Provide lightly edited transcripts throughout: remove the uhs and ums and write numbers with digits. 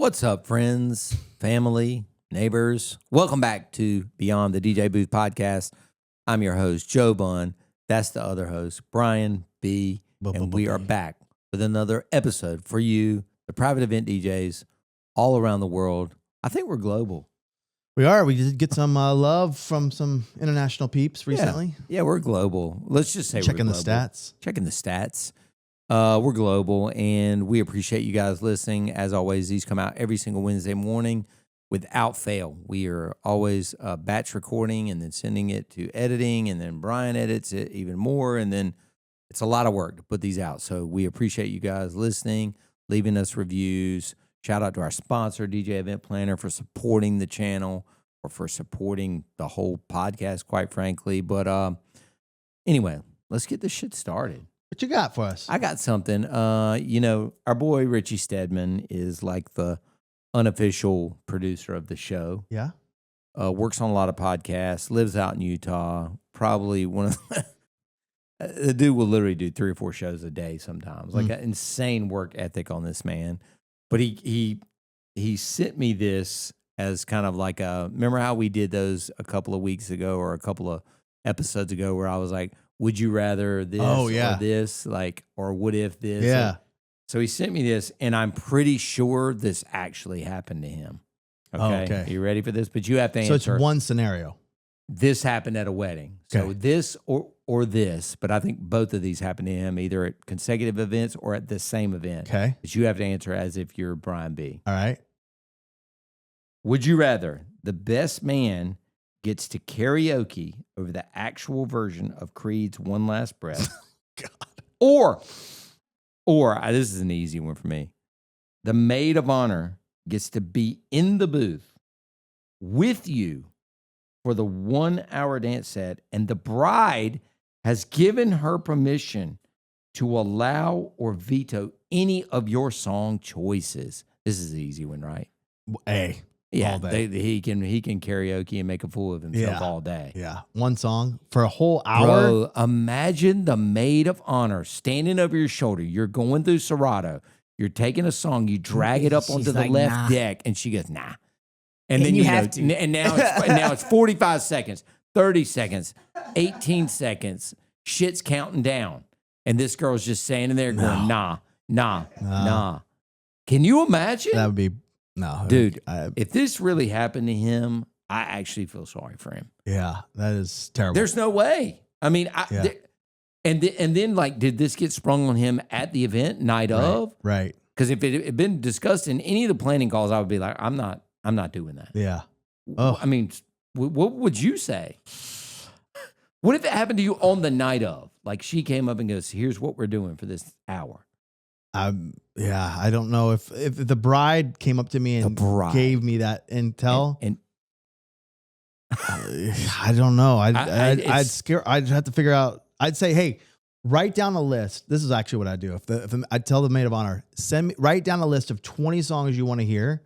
What's up, friends, family, neighbors? Welcome back to Beyond the DJ Booth podcast. I'm your host, Joe Bunn. That's the other host, Brian B. And we are back with another episode for you, the private event DJs all around the world. I think we're global. We are. We did get some love from some international peeps recently. Yeah, we're global. Let's just say Checking we're the global. stats. Checking the stats. We're global, and we appreciate you guys listening. As always, these come out every single Wednesday morning without fail. We are always batch recording and then sending it to editing, and then Brian edits it even more, and then it's a lot of work to put these out. So we appreciate you guys listening, leaving us reviews. Shout out to our sponsor, DJ Event Planner, for supporting the channel or for supporting the whole podcast, quite frankly. But anyway, let's get this shit started. What you got for us? I got something. Our boy Richie Stedman is like the unofficial producer of the show. Yeah. Works on a lot of podcasts, lives out in Utah. Probably one of the dude will literally do 3 or 4 shows a day sometimes. Like an insane work ethic on this man. But he sent me this as kind of like remember how we did those a couple of weeks ago or a couple of episodes ago where I was like, would you rather this or this? Or what if this? Yeah. So he sent me this, and I'm pretty sure this actually happened to him. Okay. Are you ready for this? But you have to answer. So it's one scenario. This happened at a wedding. So this or this, but I think both of these happened to him either at consecutive events or at the same event. Okay. But you have to answer as if you're Brian B. All right. Would you rather the best man gets to karaoke over the actual version of Creed's One Last Breath? God. Or this is an easy one for me. The maid of honor gets to be in the booth with you for the 1-hour dance set, and the bride has given her permission to allow or veto any of your song choices. This is the easy one, right? Yeah, he can karaoke and make a fool of himself all day. Yeah, one song for a whole hour. Bro, imagine the maid of honor standing over your shoulder. You're going through Serato. You're taking a song. You drag it up onto the left deck, and she goes, nah. And then you have to. And now it's 45 seconds, 30 seconds, 18 seconds. Shit's counting down, and this girl's just standing there going, nah. Can you imagine? That would be. No, dude, if this really happened to him, I actually feel sorry for him. Yeah, that is terrible. There's no way. I mean, and then like, did this get sprung on him at the event night of? Right. Because if it had been discussed in any of the planning calls, I would be like, I'm not doing that. Yeah. Oh. I mean, what would you say? What if it happened to you on the night of? Like she came up and goes, here's what we're doing for this hour. I don't know if the bride came up to me and gave me that intel. And I don't know. I'd have to figure out. I'd say, hey, write down a list. This is actually what I do. If I'd tell the maid of honor, write down a list of 20 songs you want to hear,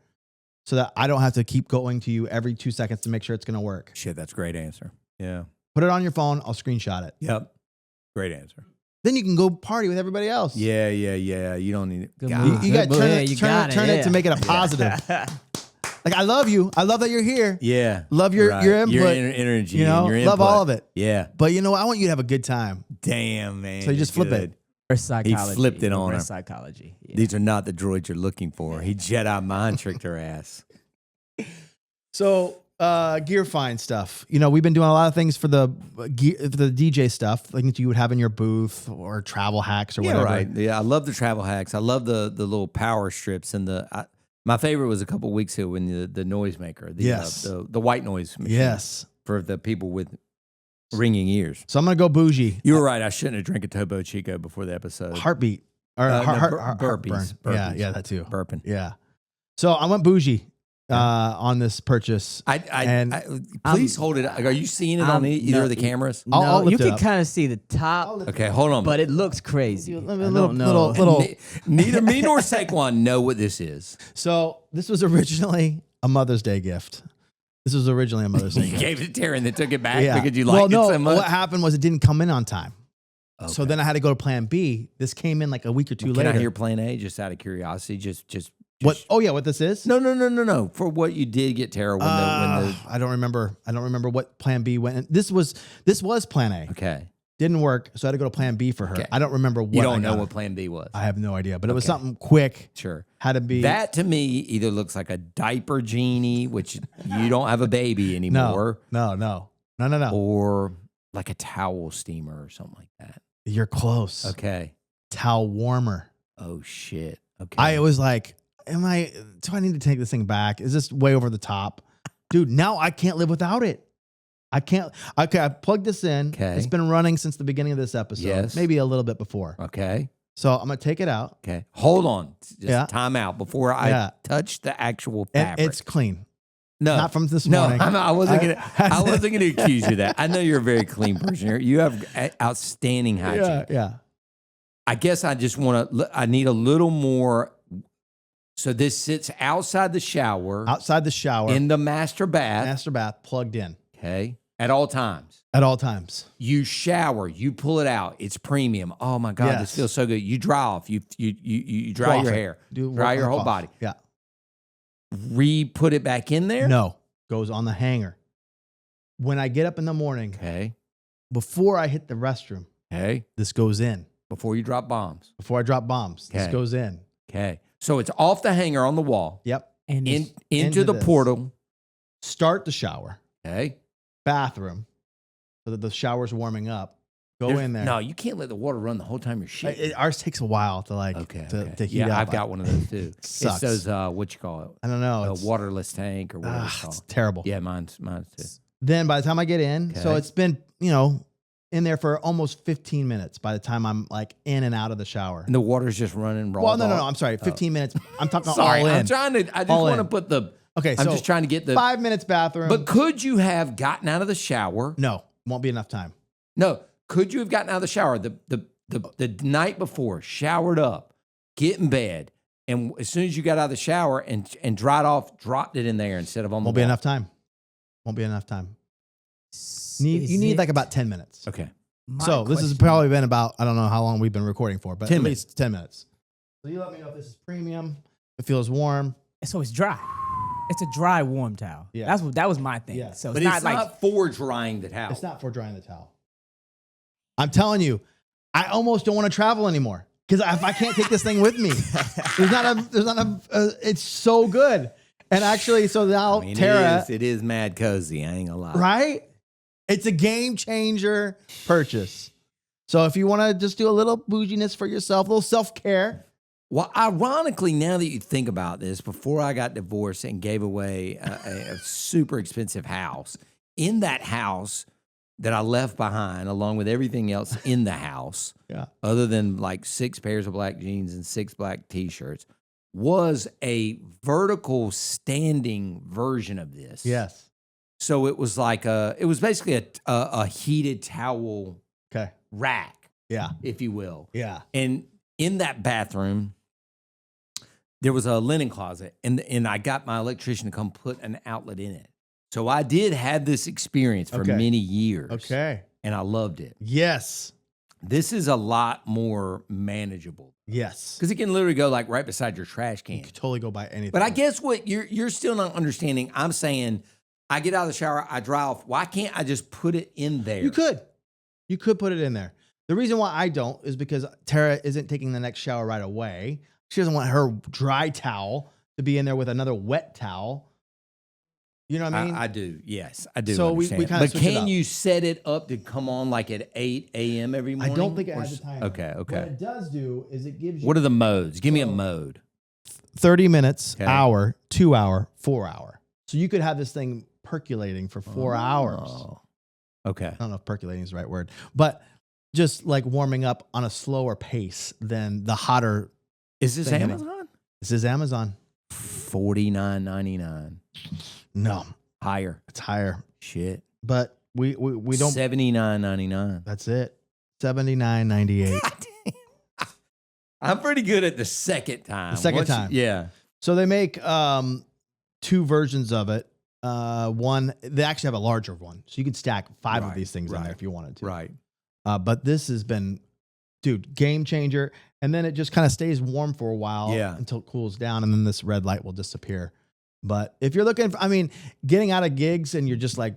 so that I don't have to keep going to you every 2 seconds to make sure it's going to work. Shit, that's a great answer. Yeah. Put it on your phone. I'll screenshot it. Yep. Great answer. Then you can go party with everybody else. Yeah. You don't need it. You got to turn it to make it a positive. Like, I love you. I love that you're here. Yeah. Love your input. Your energy. You know, your love all of it. Yeah. But you know what? I want you to have a good time. Damn, man. So you just flip it. Psychology. He flipped it on her. Psychology. Yeah. These are not the droids you're looking for. He Jedi mind tricked her ass. So, gear find stuff. You know, we've been doing a lot of things for the DJ stuff, like you would have in your booth or travel hacks or whatever. Right. Yeah, I love the travel hacks. I love the little power strips and my favorite was a couple weeks ago when the noisemaker, the white noise machine. Yes. For the people with ringing ears. So I'm gonna go bougie. You were right. I shouldn't have drank a Topo Chico before the episode. Heartbeat or burpees. Yeah, that too. Burping. Yeah. So I went bougie. On this purchase. Please hold it. Are you seeing it on either of the cameras? No, you can kind of see the top. Okay, hold on. But it looks crazy. I don't know. Neither me nor Saquon know what this is. So this was originally a Mother's Day gift. You gave it to Taryn, then took it back because you liked it so much? What happened was it didn't come in on time. Okay. So then I had to go to plan B. This came in like a week or two later. Can I hear plan A just out of curiosity? Just What? Oh yeah, what this is? No. For what you did get, Tara, when the I don't remember. I don't remember what Plan B went. This was Plan A. okay. Didn't work, so I had to go to Plan B for her. Okay. I don't remember what. You don't know what Plan B was. I have no idea, but it was something quick. Sure. Had to be that to me either looks like a diaper genie, which you don't have a baby anymore. No. Or like a towel steamer or something like that. You're close. Okay. Towel warmer. Oh shit. Okay. I was like, do I need to take this thing back? Is this way over the top? Dude, now I can't live without it. I can't. Okay, I plugged this in. Okay. It's been running since the beginning of this episode. Yes. Maybe a little bit before. Okay. So I'm going to take it out. Okay. Hold on. Just time out before I touch the actual fabric. And it's clean. No. Not from this morning. No, I wasn't going to accuse you of that. I know you're a very clean person. You have outstanding hygiene. Yeah. I guess I just I need a little more. So this sits outside the shower. Outside the shower. In the master bath. Master bath, plugged in. Okay. At all times. At all times. You shower. You pull it out. It's premium. Oh my God, this feels so good. You dry off. You dry your hair. Dry your whole body. Yeah. Re-put it back in there? No. Goes on the hanger. When I get up in the morning, before I hit the restroom, this goes in. Before you drop bombs. Before I drop bombs, this goes in. Okay. So it's off the hanger on the wall. Yep. And into the portal. Start the shower. Okay. Bathroom. So that the shower's warming up. Go in there. No, you can't let the water run the whole time you're shitting. Ours takes a while to to heat up. Yeah, I've got one of those too. Sucks. It's those, what you call it? I don't know. A waterless tank or whatever it's called. It's terrible. Yeah, mine's too. Then by the time I get in, so it's been, in there for almost 15 minutes by the time I'm like in and out of the shower. And the water's just running raw. Well, no. I'm sorry. 15 minutes. I'm talking sorry, all in. I just want to put the... Okay, I'm just trying to get the... 5 minutes bathroom. But could you have gotten out of the shower? No, won't be enough time. No. Could you have gotten out of the shower the night before, showered up, get in bed, and as soon as you got out of the shower and dried off, dropped it in there instead of on the wall? Won't be enough time. Won't be enough time. You need like about 10 minutes. Okay. So this has probably been about, I don't know how long we've been recording for, but 10 at least 10 minutes. So you let me know if this is premium, if it feels warm. So it's dry. It's a dry, warm towel. Yeah. That was my thing. Yeah. So But it's not for drying the towel. It's not for drying the towel. I'm telling you, I almost don't want to travel anymore because if I can't take this thing with me, it's so good. And actually, so now Tara, it is mad cozy. I ain't gonna lie. Right? It's a game changer purchase. So if you want to just do a little bouginess for yourself, a little self-care. Well, ironically, now that you think about this, before I got divorced and gave away a super expensive house, in that house that I left behind, along with everything else in the house, other than like 6 pairs of black jeans and 6 black T-shirts, was a vertical standing version of this. Yes. So it was like it was basically a heated towel rack, if you will. Yeah. And in that bathroom, there was a linen closet, and I got my electrician to come put an outlet in it. So I did have this experience for many years. Okay. And I loved it. Yes. This is a lot more manageable. Yes. Because it can literally go like right beside your trash can. You could totally go buy anything. But I guess what you're still not understanding, I'm saying I get out of the shower, I dry off. Why can't I just put it in there? You could. You could put it in there. The reason why I don't is because Tara isn't taking the next shower right away. She doesn't want her dry towel to be in there with another wet towel. You know what I mean? I do. Yes, I do. So we kind of switch it can up. you set it up to come on like at 8 a.m. every morning? I don't think it has a timer. Okay. What it does do is it gives you... What are the modes? Give me a mode. 30 minutes, hour, 2 hour, 4 hour. So you could have this thing percolating for 4 hours. Okay. I don't know if percolating is the right word, but just like warming up on a slower pace than the hotter. Is this Amazon? This is Amazon. $49.99. No. Higher. It's higher. Shit. But we don't. $79.99. That's it. $79.98. I'm pretty good at the second time. The second time. Yeah. So they make 2 versions of it. One, they actually have a larger one. So you can stack 5 of these things in there if you wanted to. Right. But this has been, dude, game changer. and then it just kind of stays warm for a while Yeah. until it cools down, and then this red light will disappear. But if you're looking for, I mean, getting out of gigs and you're just like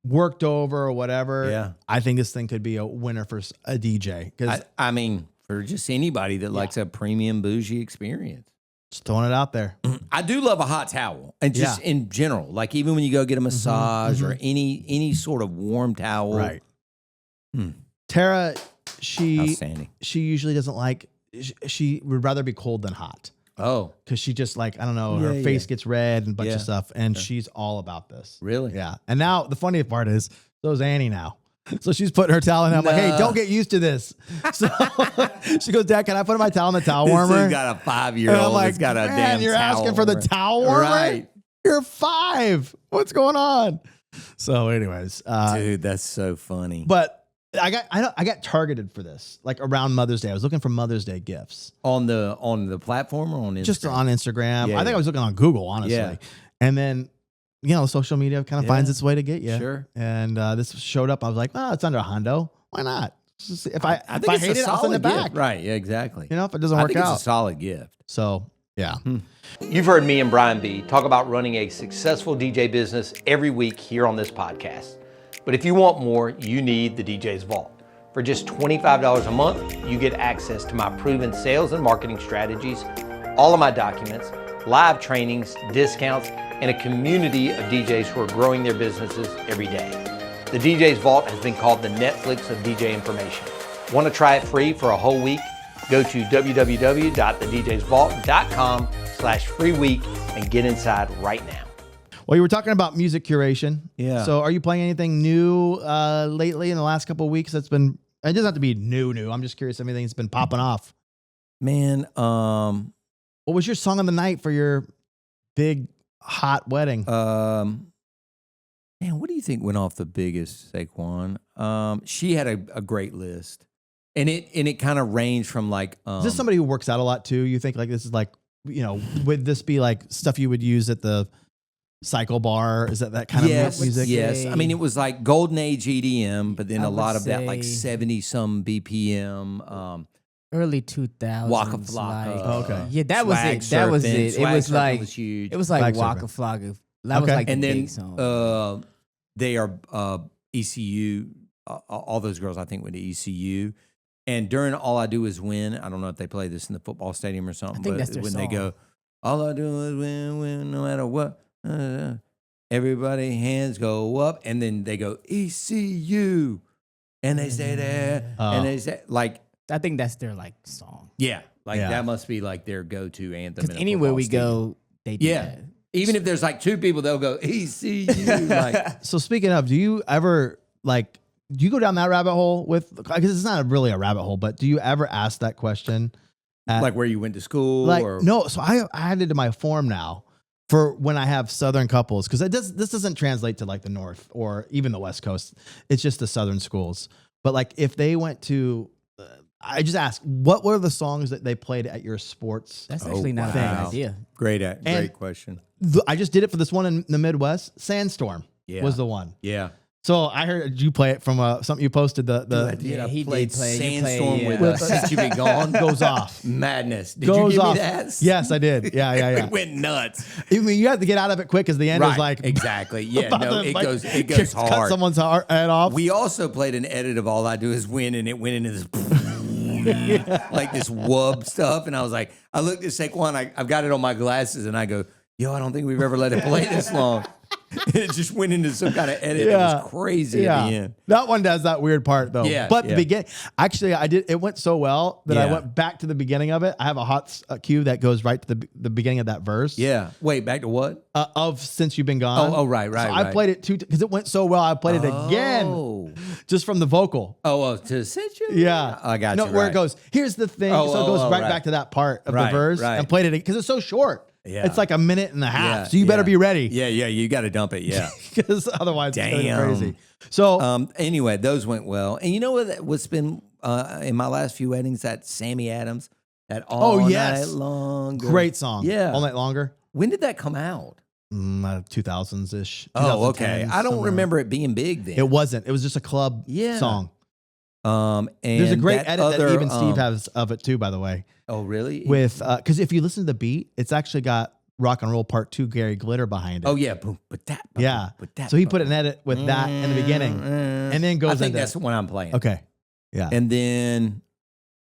worked over or whatever, I think this thing could be a winner for a DJ. Because I mean, for just anybody that likes a premium bougie experience. Just throwing it out there. I do love a hot towel, and just in general, like even when you go get a massage or any sort of warm towel. Right. Tara, Outstanding. she usually doesn't like. She would rather be cold than hot. Oh, because she just like, I don't know, her face gets red and a bunch of stuff, and she's all about this. Really? Yeah. And now the funniest part is, so is Annie now. So she's putting her towel in. I'm like, hey, don't get used to this. So she goes, Dad, can I put my towel in the towel warmer? This got a 5-year-old. I'm like, that's got a man, damn you're towel asking for the warmer. towel warmer? Right. You're 5. What's going on? So anyways. Dude, that's so funny. But I got targeted for this, like around Mother's Day. I was looking for Mother's Day gifts. On the platform or on Instagram? Just on Instagram. Yeah, I think I was looking on Google, honestly. Yeah. And then, social media kind of finds its way to get you. Sure. And this showed up. I was like, it's under a hundo. Why not? If I think it's hate a it, I'll send it solid back. gift. Right. Yeah, exactly. If it doesn't I work think it's out. a solid gift. So, yeah. You've heard me and Brian B talk about running a successful DJ business every week here on this podcast. But if you want more, you need the DJ's Vault. For just $25 a month, you get access to my proven sales and marketing strategies, all of my documents, live trainings, discounts, and a community of DJs who are growing their businesses every day. The DJ's Vault has been called the Netflix of DJ information. Want to try it free for a whole week? Go to www.thedjsvault.com/free week and get inside right now. Well, you were talking about music curation. Yeah. So are you playing anything new lately in the last couple of weeks that's been, it doesn't have to be new. I'm just curious if anything's been popping off. Man, what was your song of the night for your big hot wedding? man, what do you think went off the biggest, Saquon? She had a great list. And it kind of ranged from like Is this somebody who works out a lot too? You think like this is like, would this be like stuff you would use at the cycle bar? Is that kind of music? Yes. I mean, it was like golden age EDM, but then a lot of that like 70 some BPM. Early 2000s. Waka Flocka. Okay. Yeah, that was Swag it. That was Surfing. it. It Swag was Surfing like was huge. It was like Swag Waka Surfing. Flocka. That was Okay. like the And then big song. they are ECU. All those girls, I think, went to ECU. And during All I Do Is Win, I don't know if they play this in the football stadium or something, I think but that's their when song. they go, all I do is win, no matter what. Everybody hands go up, and then they go ECU, and they stay there, and they say like, I think that's their like song. that must be like their go-to anthem. Because anywhere we go, they do that. Even if there's like 2 people, they'll go ECU. Like, So speaking of, do you ever do you go down that rabbit hole with, because it's not really a rabbit hole, but do you ever ask that question? like where you went to school? or No. So I added to my form now for when I have Southern couples, because this doesn't translate to like the North or even the West Coast. It's just the Southern schools. But like if they went to, I just ask, what were the songs that they played at your sports? That's actually not a wow. bad idea. And question. I just did it for this one in the Midwest. Sandstorm was the one. Yeah. So I heard you play it from something you posted. Yeah, he played did play. You Sandstorm played, with Since You Be Gone. goes off. Madness. Did Goes you give off. me that? Yes, I did. Yeah. It went nuts. I mean, you have to get out of it quick because the end is like exactly. Yeah, about no, to, it like, goes cut hard. someone's head off. We also played an edit of All I Do Is Win, and it went into this like this wub stuff. And I was like, I looked at Saquon, I've got it on my glasses, and I go, yo, I don't think we've ever let it play this long. It just went into some kind of edit. It was crazy at the end. That one does that weird part though. Yeah, But the yeah. beginning, actually, I did. It went so well that I Yeah. went back to the beginning of it. I have a hot cue that goes right to the beginning of that verse. Yeah. Wait, back to what? Of Since You've Been Gone. Oh, right. So I played it because it went so well. I played it again just from the vocal. Oh, to Since You? Yeah, I got no, you. where right. it goes. Here's the thing. Oh, So it goes oh, right right. back to that part of Right, the verse right. and played it because it's so short. Yeah. It's like a minute and a half. Yeah, So you better yeah. be ready. Yeah, you got to dump it. Yeah. Because otherwise it's going to be Damn. crazy. So Anyway, those went well. And you know what's been in my last few weddings? That Sammy Adams, that All Night Longer. great song. Yeah. All Night Longer. When did that come out? 2000s ish. Oh, okay. I don't remember it being big then. It wasn't. It was just a club Yeah. song. And There's a great that edit that even Steve has of it too, by the way. Oh, really? With because if you listen to the beat, it's actually got Rock and Roll Part 2 Gary Glitter behind it. Oh yeah, boom, but that. Yeah. But that. So he put an edit with that in the beginning, and then goes. I think into, that's the one I'm playing. Okay. Yeah. And then,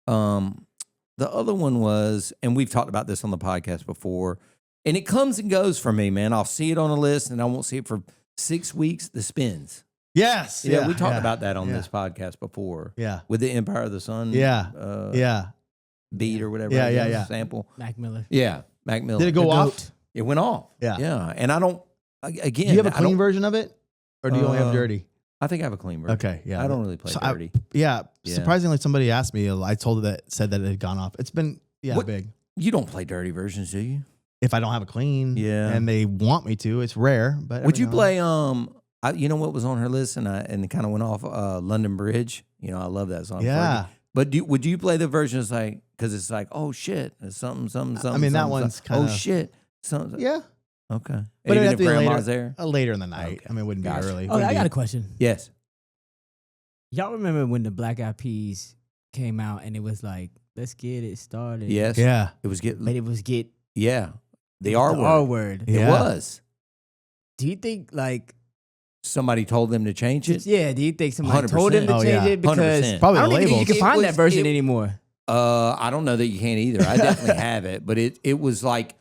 the other one was, and we've talked about this on the podcast before, and it comes and goes for me, man. I'll see it on a list, and I won't see it for 6 weeks. The Spins. Yes. Yeah, we talked about that on this podcast before. Yeah. With the Empire of the Sun. Yeah. Beat or whatever. Yeah. Sample. Mac Miller. Yeah. Mac Miller. Did it go off? It went off. Yeah. Yeah. And I don't, again. Do you have a clean version of it? Or do you only have dirty? I think I have a clean version. Okay. Yeah. I don't really play dirty. Surprisingly, somebody asked me. I told it said that it had gone off. It's been big. You don't play dirty versions, do you? If I don't have a clean, and they want me to, it's rare. But would you play? You know what was on her list, and it kind of went off. London Bridge. You know, I love that song. Yeah. But would you play the version that's like, because it's like, oh shit, it's something. I mean, that one's kind of. Oh shit, something. Yeah. Okay. But even it'd if have to be grandma's there. Later in the night. Okay. I mean, it wouldn't be early. Oh, I got a question. Yes. Y'all remember when the Black Eyed Peas came out and it was like, let's get it started? Yes. Yeah. It was But it was get. Yeah. The The R word. R word. It was. Do you think like Somebody told them to change it. Yeah. Do you think somebody 100%. told him to Oh, change yeah. it? Because 100%. Probably I don't the even think you labels. can find It that was- version it- anymore. I don't know that you can either. I definitely have it, but it was like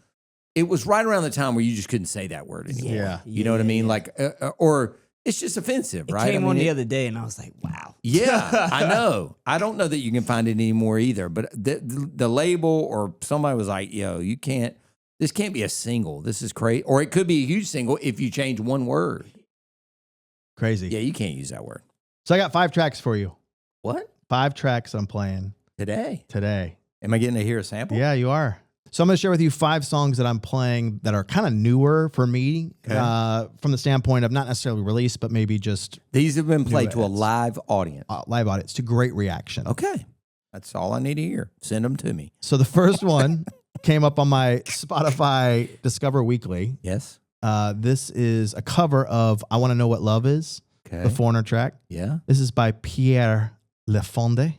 it was right around the time where you just couldn't say that word anymore. Yeah. You know what I mean? Like, or it's just offensive, It right? came I mean, on the other day and I was like, wow. Yeah, I know. I don't know that you can find it anymore either. But the label or somebody was like, "Yo, you can't. This can't be a single. This is crazy." Or it could be a huge single if you change one word. Crazy. Yeah, you can't use that word. So I got 5 tracks for you. What? 5 tracks I'm playing Today? today. Am I getting to hear a sample? Yeah, you are. So I'm going to share with you 5 songs that I'm playing that are kind of newer for me, Okay. from the standpoint of not necessarily released, but maybe just These have been played to a edits. live audience. live audience to great reaction. Okay. That's all I need to hear. Send them to me. So the first one came up on my Spotify Discover Weekly. Yes. This is a cover of I Want to Know What Love Is, Okay. the Foreigner track. Yeah. This is by Pierre Lefonde.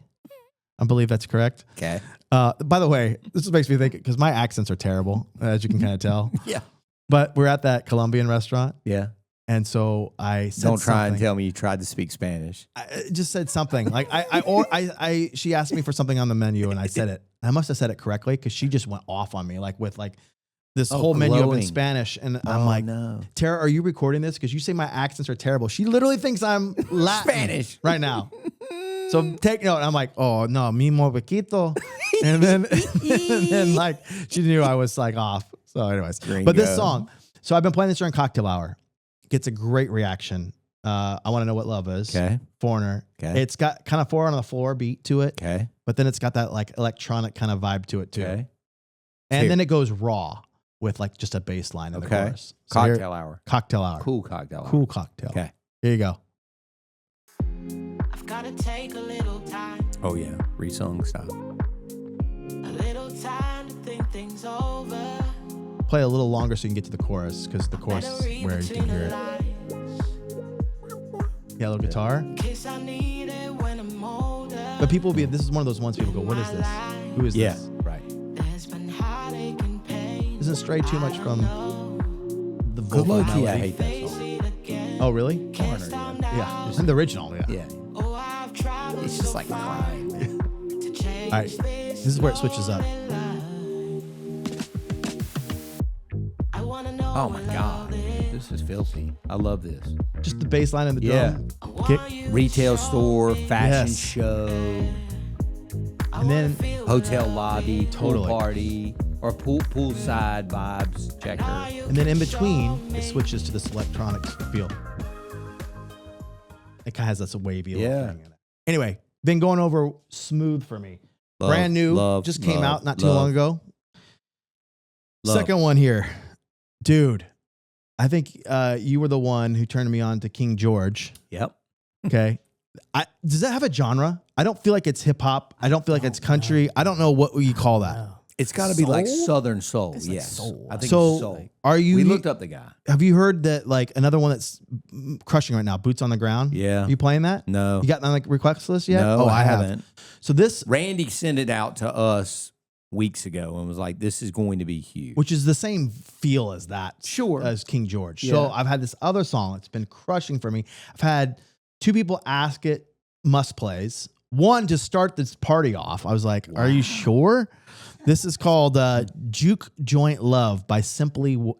I believe that's correct. Okay. By the way, this makes me think, because my accents are terrible, as you can kind of tell. Yeah. But we're at that Colombian restaurant. Yeah. And so I said Don't try and something. tell me you tried to speak Spanish. I just said something like she asked me for something on the menu and I said it. I must have said it correctly because she just went off on me with this whole menu up in glowing. Spanish. And I'm like, no. Tara, are you recording this? Because you say my accents are terrible. She literally thinks I'm Latin Spanish. right now. So take note. I'm like, oh no, mi poquito. And then like she knew I was like off. So anyways, but this song, so I've been playing this during cocktail hour. Gets a great reaction. I Want to Know What Love Is. Okay. Foreigner. Okay. It's got kind of 4 on the floor beat to it. Okay. But then it's got that like electronic kind of vibe to it too. Okay. And Here. then it goes raw with like just a bass line in the Okay. chorus. So here- Cocktail hour. cocktail hour. Cool cocktail hour. Cool cocktail. Okay. Here you go. I've gotta take a little time, Oh, yeah. Re-song style. a little time to think things over. Play a little longer so you can get to the chorus because the chorus Better is read where you can between hear the it. lines. Yeah, a little guitar. Kiss I need it when I'm older. But people will be, this is one of those ones people go, what is this? Who is Yeah. this? Right. There's been heartache and pain. Doesn't stray too much from the Good low key, I vocality. hate that Face song. it again. Oh, really? Can't stand down. Yeah. And the original, yeah. Yeah. Oh, I've traveled It's just so like far crying, man. to change All right. This is where it switches up. I wanna know Oh, my what God. love is. This is filthy. I love this. Just the bass line and the Yeah. drum. I want Kick. you to Retail show store, me. fashion Yes. show, And then hotel lobby, Totally. pool party, or poolside vibes. Checker. And then in between, it switches to this electronic feel. It kind of has this wavy little Yeah. thing in it. Anyway, been going over Smooth for me. Love, Brand new, love, just came love, out not too love, long ago. love. Second one here. Dude, I think you were the one who turned me on to King George. Yep. Okay. Does that have a genre? I don't feel like it's hip hop. I don't feel like it's country. I don't know what you call that. Wow. It's got to be like Soul? Southern soul. It's like Yes, soul. I think So it's soul. are you? We looked up the guy. Have you heard that like another one that's crushing right now? Boots on the ground. Yeah. You playing that? No, You got on like request list yet? no, Oh, I have. haven't. So this, Randy sent it out to us weeks ago and was like, "This is going to be huge." which is the same feel as that, Sure. as King George. So Yeah. I've had this other song that's been crushing for me. I've had 2 people ask it must plays. One to start this party off. I was like, "Are you sure?" This is called "Juke Joint Love" by Simply Wayne.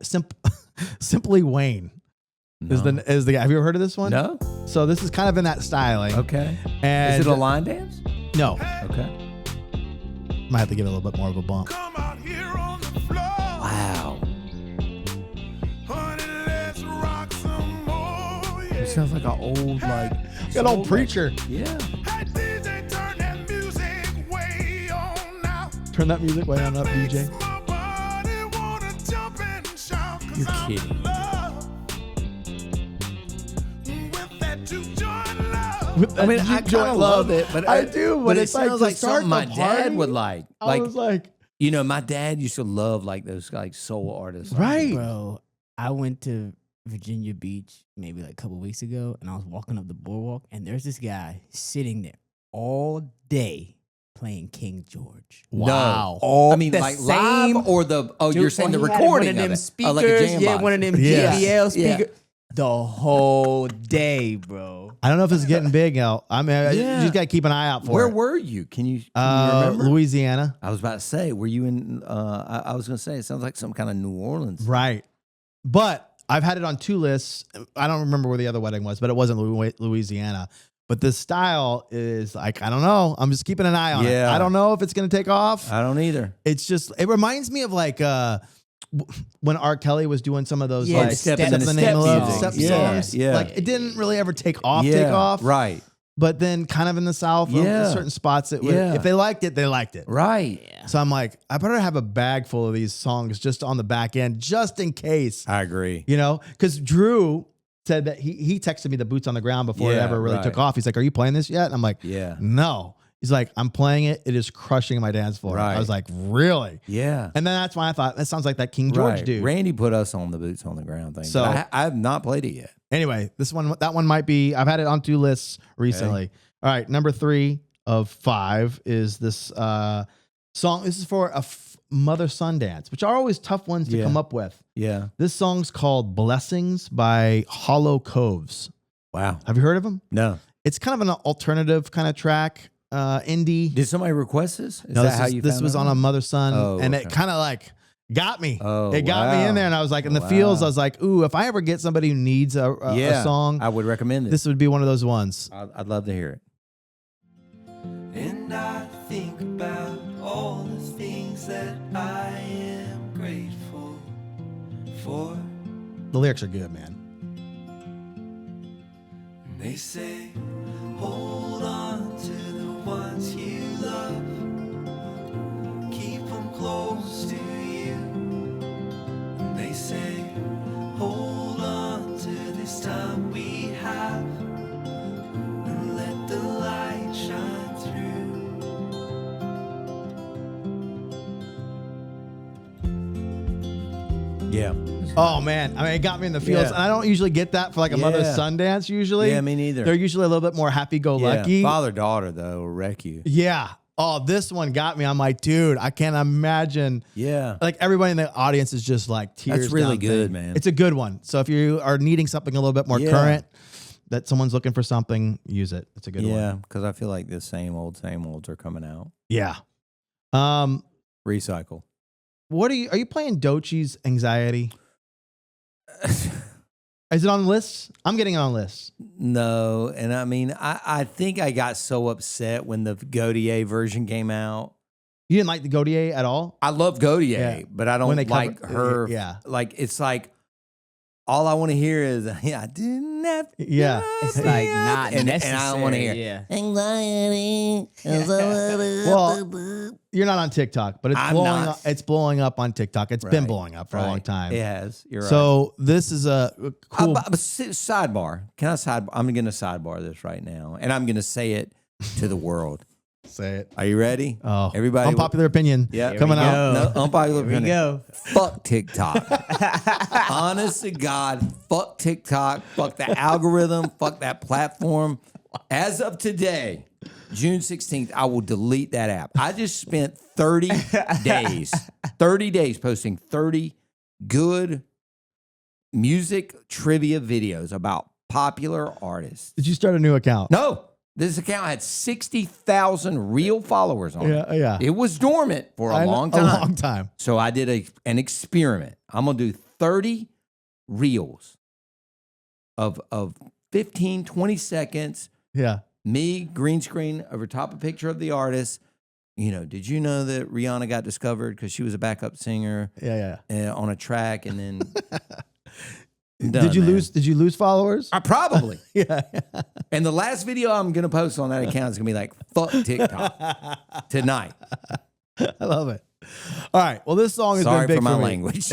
No. Is the guy? Have you ever heard of this one? No? So this is kind of in that styling. Okay. And Is it a line dance? no, Okay. might have to give it a little bit more of a bump. Come out here on the floor. Wow. Honey, let's rock some more. It sounds like an old like Good old soul preacher. record. Yeah. Hey, DJ, turn that music way on now. Turn that music way on up, DJ. My body wanna jump and shout 'cause You're I'm kidding. in love with that juke joint love. With I mean, that I juke joint kind of love it, but I do, but it it's like sounds to like start something my the dad party, would like. I was like, You know, my dad used to love like those like soul artists. right. Bro, I went to Virginia Beach maybe like a couple weeks ago, and I was walking up the boardwalk, and there's this guy sitting there all day playing King George. Wow. No. I mean, the like same- live or the Dude, you're saying the he had recording one of them it. speakers, Like a jam yeah, box. one of them Yeah. JBL Yeah. speakers. The whole day, bro. I don't know if it's getting big now. I mean, you Yeah. just got to keep an eye out for Where it. were you? Can you remember? Louisiana. I was about to say, were you in? I was going to say, it sounds like some kind of New Orleans. Right. But I've had it on 2 lists. I don't remember where the other wedding was, but it wasn't Louisiana. But this style is like, I don't know. I'm just keeping an eye on it. Yeah. I don't know if it's going to take off. I don't either. It's just, it reminds me of like when R. Kelly was doing some of those Yeah, like the Step step- in the step Name of Love songs. step Yeah, songs. yeah. Like it didn't really ever take off, Yeah, right, But then kind of in the South, Yeah. certain spots, it would, Yeah. if they liked it, they liked it. right. So I'm like, I better have a bag full of these songs just on the back end, just in case, I agree. you know, because Drew said that he texted me the Boots on the Ground before it Yeah, ever really right. took off. He's like, "Are you playing this yet?" And I'm like, Yeah, "No." He's like, "I'm playing it. It is crushing my dance floor." Right. I was like, "Really?" yeah. And then that's why I thought that sounds like that King George Right. dude. Randy put us on the Boots on the Ground thing. So- So I have not played it yet. Anyway, that one might be. I've had it on 2 lists recently. All right, number 3 of 5 is this song. This is for a mother-son dance, which are always tough ones to Yeah. come up with. Yeah. This song's called "Blessings" by Hollow Coves. Wow. Have you heard of them? No. It's kind of an alternative kind of track, indie. Did somebody request this? Is No, that this how is- you this found was out? on a mother-son, Oh, and it okay. kind of like got me. Oh, it got me in there, and I was like, in the feels, I was like, ooh, if I ever get somebody who needs a song, I would recommend it. this would be one of those ones. I'd love to hear it. And I think about all the things that I am grateful for. The lyrics are good, man. And they say, hold on to the ones you love. Keep them close to you. And they say, hold on to this time we have. And let the light shine through. Yeah. Oh man, I mean, it got me in the feels, Yeah. and I don't usually get that for like a mother's Yeah. son dance. Usually, Yeah, me neither. They're usually a little bit more happy-go-lucky. Father daughter though will wreck you. Yeah. Oh, this one got me. I'm like, dude, I can't imagine. Yeah. Like everybody in the audience is just like tears. That's really down good, thing. man. It's a good one. So if you are needing something a little bit more Yeah. current, that someone's looking for something, use it. It's a good Yeah, one. because I feel like the same olds are coming out. Yeah. Recycle. What are you playing Dochi's Anxiety? Is it on lists? I'm getting it on lists. No, and I mean, I think I got so upset when the Godier version came out. You didn't like the Godier at all? I love Godier, Yeah. but I When don't they like cover- her. yeah. Like, it's like, all I want to hear is, yeah, I didn't have to Yeah. It's like not and necessary. I don't want to hear Yeah. anxiety. Well, you're not on TikTok, but it's I'm blowing not. up. It's blowing up on TikTok. It's been Right, blowing up for a long right. time. It has. You're right. So this is a cool. Sidebar. Can I sidebar? I'm going to sidebar this right now, and I'm going to say it to the world. Say it. Are you ready? Oh, everybody. Unpopular opinion. Yeah, coming out. No, unpopular Here we opinion. go. Fuck TikTok. Honest to God, fuck TikTok. Fuck the algorithm. Fuck that platform. As of today, June 16th, I will delete that app. I just spent 30 days posting 30 good music trivia videos about popular artists. Did you start a new account? No, this account had 60,000 real followers on it. Yeah. It was dormant for a long time. A long time. So I did an experiment. I'm going to do 30 reels of 15, 20 seconds. Yeah. Me, green screen over top a picture of the artist. You know, did you know that Rihanna got discovered because she was a backup singer Yeah. on a track and then... Did you lose followers? I probably. Yeah. And the last video I'm going to post on that account is going to be like, fuck TikTok tonight. I love it. All right. Well, this song has Sorry been big for my me. language.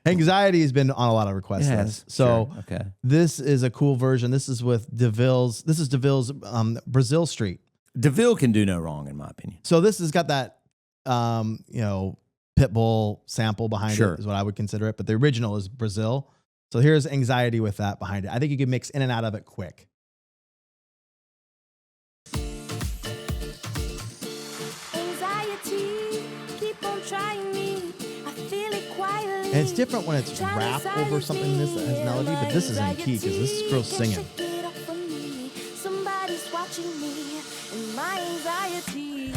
Anxiety has been on a lot of request lists. So sure. Okay. this is a cool version. This is with DeVille's. This is DeVille's Brazil Street. DeVille can do no wrong, in my opinion. So this has got that, Pitbull sample behind Sure. it is what I would consider it. But the original is Brazil. So here's Anxiety with that behind it. I think you can mix in and out of it quick. Anxiety, keep on trying me. I feel it quietly. And it's different when it's rap over something this has melody, but this is in key because this girl's singing. Somebody's watching me and my anxiety.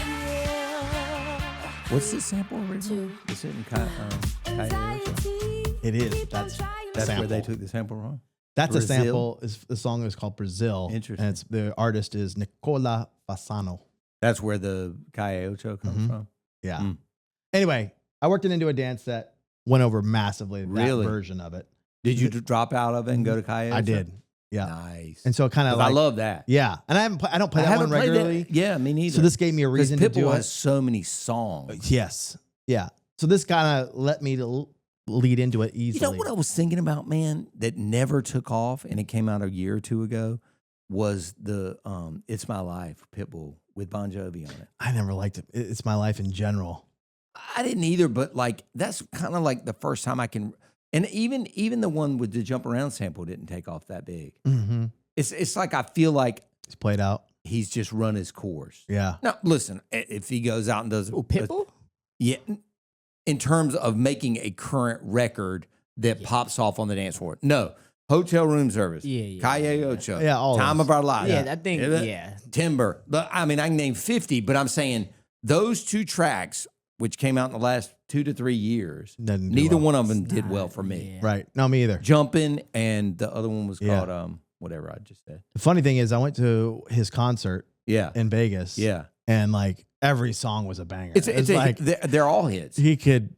What's this sample originally? Is it in Karaoke? It is. That's That's where they sample. took the sample from? That's Brazil? a sample. The song is called Brazil. Interesting. And it's the artist is Nicola Fasano. That's where the Karaoke comes from? Yeah. Mm. Anyway, I worked it into a dance that went over massively. That Really? version of it. Did you drop out of it and go to Karaoke? I did. Yeah. Nice. And so kind of I like, love that. yeah. And I don't play that one played regularly. that. Yeah, me neither. So this gave me a Because reason to do Pitbull it. has so many songs. Yes. Yeah. So this kind of let me to lead into it easily. You know what I was thinking about, man, that never took off and it came out a year or two ago was the It's My Life, Pitbull with Bon Jovi on it. I never liked it. It's my life in general. I didn't either, but like that's kind of like the first time I can, and even the one with the jump around sample didn't take off that big. Mm-hmm. It's like I feel like It's played out. he's just run his course. Yeah. Now, listen, if he goes out and does Pitbull? yeah, in terms of making a current record that pops off on the dance floor, no. Hotel Room Service, Calle Ocho, Yeah, all Time those. of Our Lives, Yeah, I think, yeah. Timber. But I mean, I can name 50, but I'm saying those two tracks, which came out in the last 2 to 3 years, Didn't do neither well. one of them did well for me. Yeah. Right. No, me either. Jumping, and the other one was Yeah. called whatever I just said. The funny thing is, I went to his concert Yeah, in Vegas. yeah. And like every song was a banger. It's like they're all hits. he could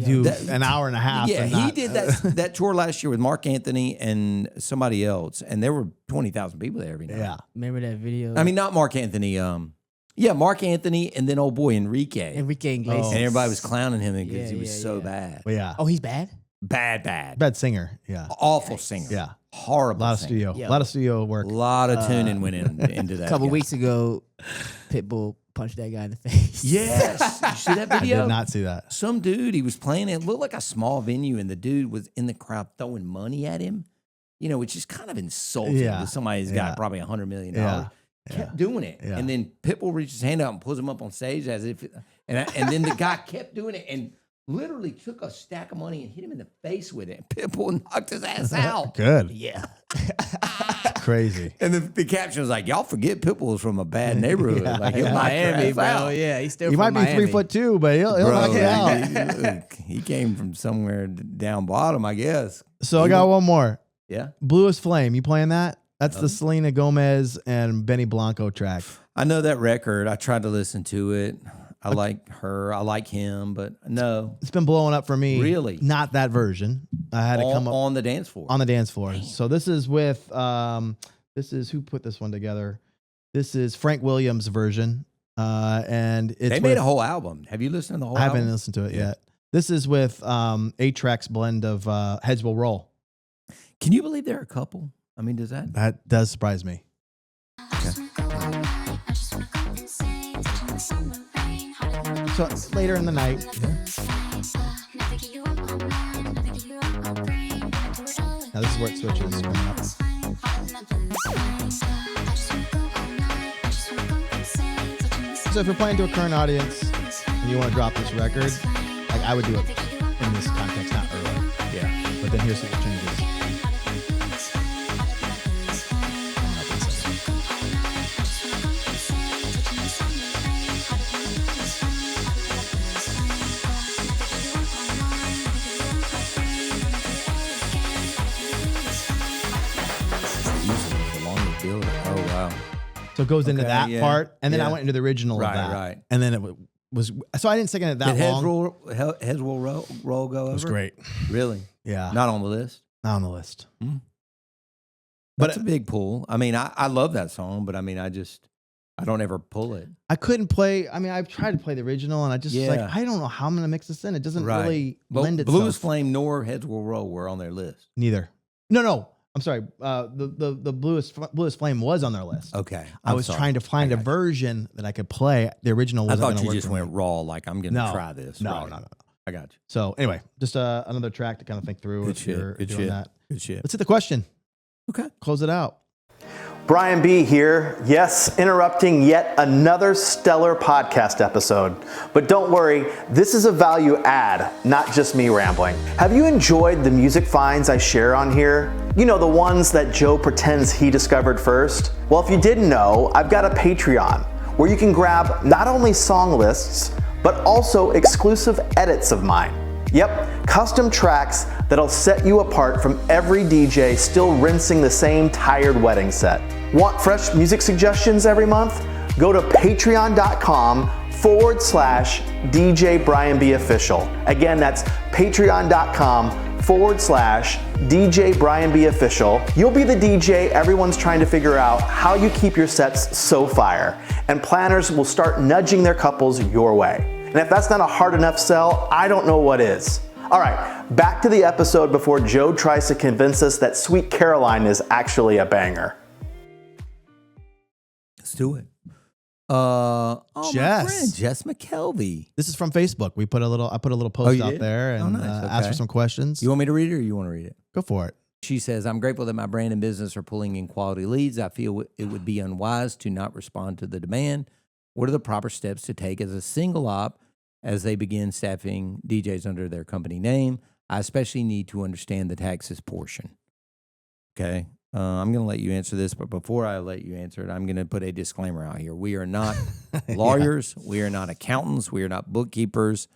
do That- an hour and a half. Yeah, and he not- did that tour last year with Mark Anthony and somebody else, and there were 20,000 people there every night. Yeah. Remember that video? I mean, not Mark Anthony. Yeah, Mark Anthony, and then old boy Enrique, Enrique Iglesias. and everybody was clowning him because Yeah, he was yeah, so yeah. bad, But yeah. Oh, he's bad? bad, Bad singer. Yeah. awful singer. Yeah. A horrible. lot of singer. studio. Yeah. A lot of studio work. A lot of tuning went into that. A couple guy. weeks ago, Pitbull punched that guy in the face. Yes, you see that I video? did not see that. Some dude, he was playing it. Looked like a small venue, and the dude was in the crowd throwing money at him. You know, which is kind of insulting Yeah. to somebody who's Yeah. got probably $100 million. Yeah. Kept doing it, Yeah. and then Pitbull reached his hand out and pulls him up on stage as if, and then the guy kept doing it and literally took a stack of money and hit him in the face with it. And Pitbull knocked his ass out. Good. Yeah. Crazy. And the caption was like, "Y'all forget Pitbull is from a bad neighborhood. Yeah, like he'll yeah. knock your Miami, ass bro. out." Yeah, he's still He from might be Miami. 3'2", but he'll Bro, knock you out. he came from somewhere down bottom, I guess. So I got one more. Yeah. Bluest Flame. You playing that? That's the Selena Gomez and Benny Blanco track. I know that record. I tried to listen to it. I like her. I like him, but no. It's been blowing up for me. Really? Not that version. I had to come up on the dance floor. on the dance floor. So this is with this is who put this one together? This is Frank Williams' version. And it's They made a whole album. Have you listened to the whole I album? haven't listened to it yet. This is with A-Track's blend of Heads Will Roll. Can you believe there are a couple? I mean, does that? That does surprise me. So it's later in the night. Now this is where it switches. Coming up. So if you're playing to a current audience and you want to drop this record, like I would do it in this context, not early. Yeah. But then here's what changes. Oh, wow. So it goes into that part, and then I yeah. went into the original of that. Right. And then it was, so I didn't stick in it that Did long. Heads will roll go over? It was great. Really? Yeah. Not on the list? Not on the list. But it's a big pull. I mean, I love that song, but I mean, I don't ever pull it. I couldn't play. I mean, I've tried to play the original, and I just like, I don't know how I'm going to mix this in. It doesn't really lend itself. Bluest Flame nor Heads Will Roll were on their list. Neither. No. I'm sorry. The Bluest Flame was on their list. Okay. I was trying to find a version that I could play. The original wasn't I going thought to work. you just went raw, like I'm going to try this. No. I got you. So anyway, just another track to kind of think through. Good if shit. you're Good doing shit. that. Good shit. Let's hit the question. Okay. Close it out. Brian B. here. Yes, interrupting yet another stellar podcast episode. But don't worry, this is a value add, not just me rambling. Have you enjoyed the music finds I share on here? You know, the ones that Joe pretends he discovered first? Well, if you didn't know, I've got a Patreon where you can grab not only song lists, but also exclusive edits of mine. Yep, custom tracks that'll set you apart from every DJ still rinsing the same tired wedding set. Want fresh music suggestions every month? Go to patreon.com/DJ Brian B Official. Again, that's patreon.com/DJ Brian B Official. You'll be the DJ everyone's trying to figure out how you keep your sets so fire, and planners will start nudging their couples your way. And if that's not a hard enough sell, I don't know what is. All right, back to the episode before Joe tries to convince us that Sweet Caroline is actually a banger. Let's do it. Jess. My friend, Jess McKelvey. This is from Facebook. I put a little post out there and asked for some questions. You want me to read it or you want to read it? Go for it. She says, I'm grateful that my brand and business are pulling in quality leads. I feel it would be unwise to not respond to the demand. What are the proper steps to take as a single op as they begin staffing DJs under their company name? I especially need to understand the taxes portion. Okay. I'm going to let you answer this, but before I let you answer it, I'm going to put a disclaimer out here. We are not lawyers. We are not accountants. We are not bookkeepers.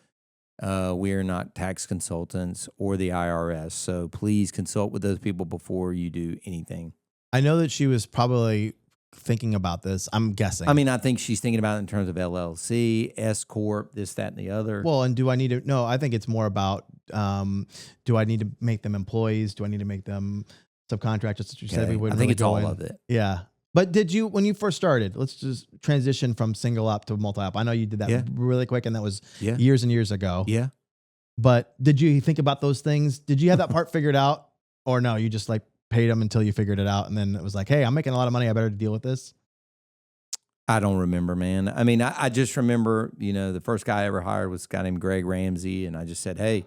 We are not tax consultants or the IRS. So please consult with those people before you do anything. I know that she was probably thinking about this. I'm guessing. I mean, I think she's thinking about it in terms of LLC, S Corp, this, that, and the other. Well, and do I need to? No, I think it's more about do I need to make them employees? Do I need to make them subcontractors? That you said we wouldn't. I think really it's go all in. of it. Yeah. But did you, when you first started, let's just transition from single op to multi op. I know you did that really quick, and that was years and years ago. Yeah. But did you think about those things? Did you have that part figured out, or no? You just like paid them until you figured it out, and then it was like, hey, I'm making a lot of money. I better deal with this. I don't remember, man. I mean, I just remember, the first guy I ever hired was a guy named Greg Ramsey, and I just said, hey,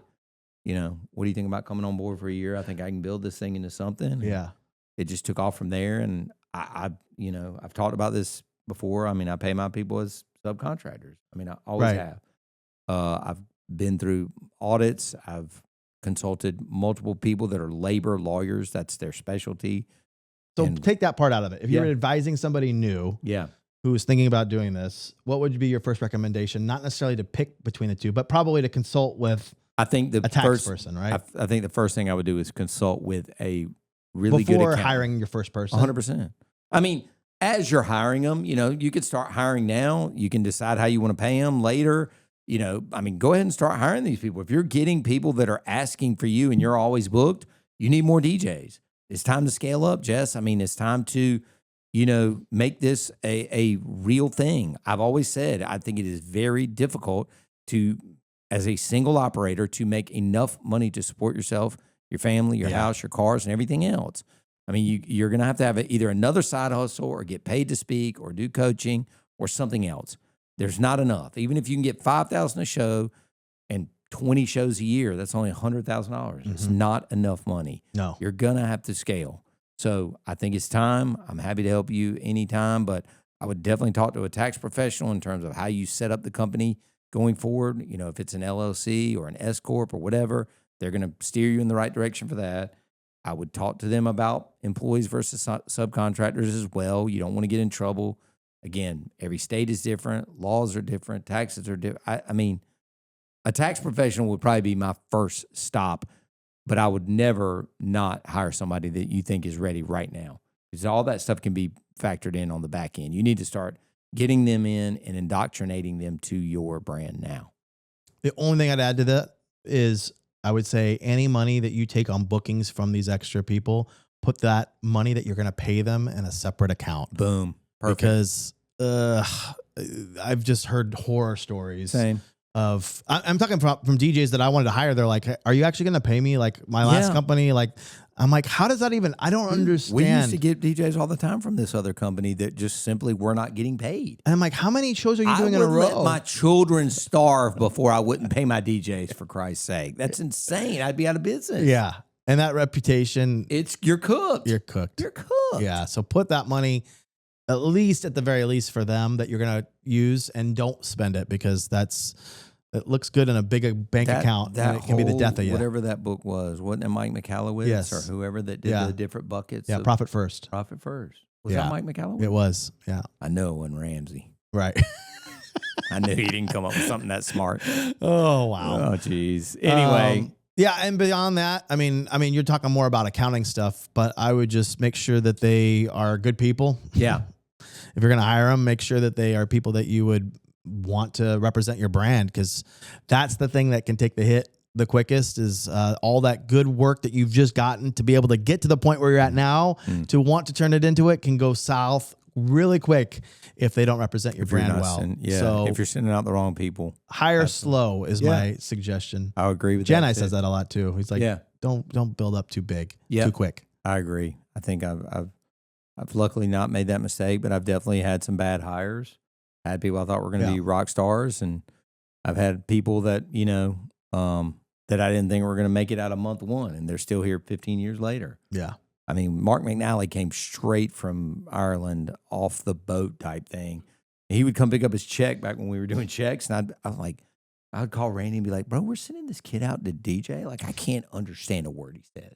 what do you think about coming on board for a year? I think I can build this thing into something. Yeah. It just took off from there, and I've talked about this before. I mean, I pay my people as subcontractors. I mean, I always have. I've been through audits. I've consulted multiple people that are labor lawyers. That's their specialty. So take that part out of it. If you're advising somebody new, who is thinking about doing this, what would be your first recommendation? Not necessarily to pick between the two, but probably to consult with a tax person, right? I think the first thing I would do is consult with a really good before accountant. hiring your first person. 100%. I mean, as you're hiring them, you could start hiring now. You can decide how you want to pay them later. I mean, go ahead and start hiring these people. If you're getting people that are asking for you and you're always booked, you need more DJs. It's time to scale up, Jess. I mean, it's time to, make this a real thing. I've always said, I think it is very difficult to, as a single operator, to make enough money to support yourself, your family, your house, your cars, and everything else. I mean, you're going to have either another side hustle or get paid to speak or do coaching or something else. There's not enough. Even if you can get 5,000 a show and 20 shows a year, that's only $100,000. It's not enough money. No. You're going to have to scale. So I think it's time. I'm happy to help you anytime, but I would definitely talk to a tax professional in terms of how you set up the company going forward. You know, if it's an LLC or an S Corp or whatever, they're going to steer you in the right direction for that. I would talk to them about employees versus subcontractors as well. You don't want to get in trouble. Again, every state is different. Laws are different. Taxes are different. I mean, a tax professional would probably be my first stop, but I would never not hire somebody that you think is ready right now, because all that stuff can be factored in on the back end. You need to start getting them in and indoctrinating them to your brand now. The only thing I'd add to that is I would say any money that you take on bookings from these extra people, put that money that you're going to pay them in a separate account. Boom. Perfect. Because I've just heard horror stories. Same. I'm talking from DJs that I wanted to hire. They're like, are you actually going to pay me like my last company? Like, I'm like, how does that even, I don't understand. We used to get DJs all the time from this other company that just simply were not getting paid. And I'm like, how many shows are you doing in a row? I would let my children starve before I wouldn't pay my DJs, for Christ's sake. That's insane. I'd be out of business. Yeah. And that reputation. You're cooked. You're cooked. You're cooked. Yeah. So put that money, at the very least for them, that you're going to use, and don't spend it, because it looks good in a big bank account, and it can be the death of you. Whatever that book was, wasn't it Mike McAllowitz or whoever that did the different buckets? Yeah, Profit First. Profit First. Was that Mike McAllowitz? It was, yeah. I know it wasn't Ramsey. Right. I knew he didn't come up with something that smart. Oh, wow. Oh, geez. Anyway. Yeah, and beyond that, I mean, you're talking more about accounting stuff, but I would just make sure that they are good people. Yeah. If you're going to hire them, make sure that they are people that you would want to represent your brand, because that's the thing that can take the hit the quickest, is all that good work that you've just gotten to be able to get to the point where you're at now, to want to turn it into it, can go south really quick if they don't represent your brand well. So if you're sending out the wrong people, hire slow is my suggestion. I agree with that. Jedi says that a lot too. He's like, don't build up too big, too quick. I agree. I think I've luckily not made that mistake, but I've definitely had some bad hires. I had people I thought were going to be rock stars, and I've had people that, that I didn't think were going to make it out of month one, and they're still here 15 years later. Yeah. I mean, Mark McNally came straight from Ireland, off the boat type thing. He would come pick up his check back when we were doing checks, and I'd call Randy and be like, bro, we're sending this kid out to DJ. Like, I can't understand a word he says.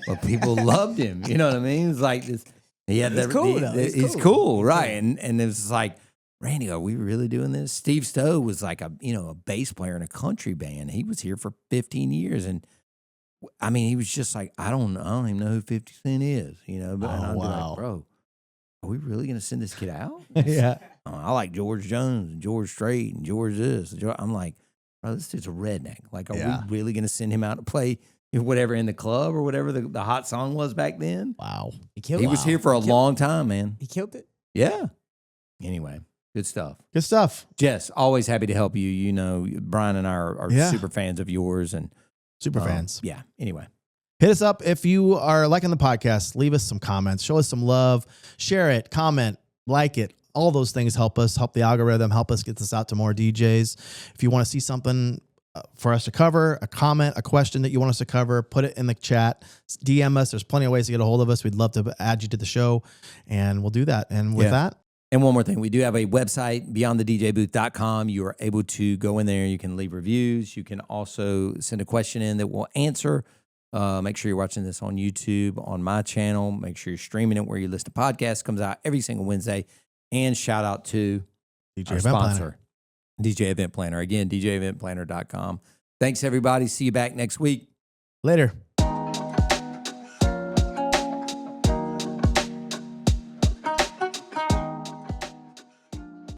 But people loved him. You know what I mean? It's like this. He's cool, though. He's cool, right? And it was like, Randy, are we really doing this? Steve Stowe was like a bass player in a country band. He was here for 15 years. And I mean, he was just like, I don't even know who 50 Cent is, But I'd be like, bro, are we really going to send this kid out? Yeah. I like George Jones and George Strait and George this. I'm like, bro, this dude's a redneck. Like, are we really going to send him out to play whatever in the club or whatever the hot song was back then? Wow. He was here for a long time, man. He killed it. Yeah. Anyway. Good stuff. Good stuff. Jess, always happy to help you. Brian and I are super fans of yours, and super fans. Yeah. Anyway, hit us up if you are liking the podcast. Leave us some comments. Show us some love. Share it. Comment. Like it. All those things help us. Help the algorithm. Help us get this out to more DJs. If you want to see something for us to cover, a comment, a question that you want us to cover, put it in the chat. DM us. There's plenty of ways to get a hold of us. We'd love to add you to the show, and we'll do that. And with that. And one more thing, we do have a website, beyondthedjbooth.com. You are able to go in there. You can leave reviews. You can also send a question in that we'll answer. Make sure you're watching this on YouTube, on my channel. Make sure you're streaming it where you listen to podcasts. Comes out every single Wednesday. And shout out to our sponsor, DJ Event Planner. Again, djeventplanner.com. Thanks, everybody. See you back next week. Later.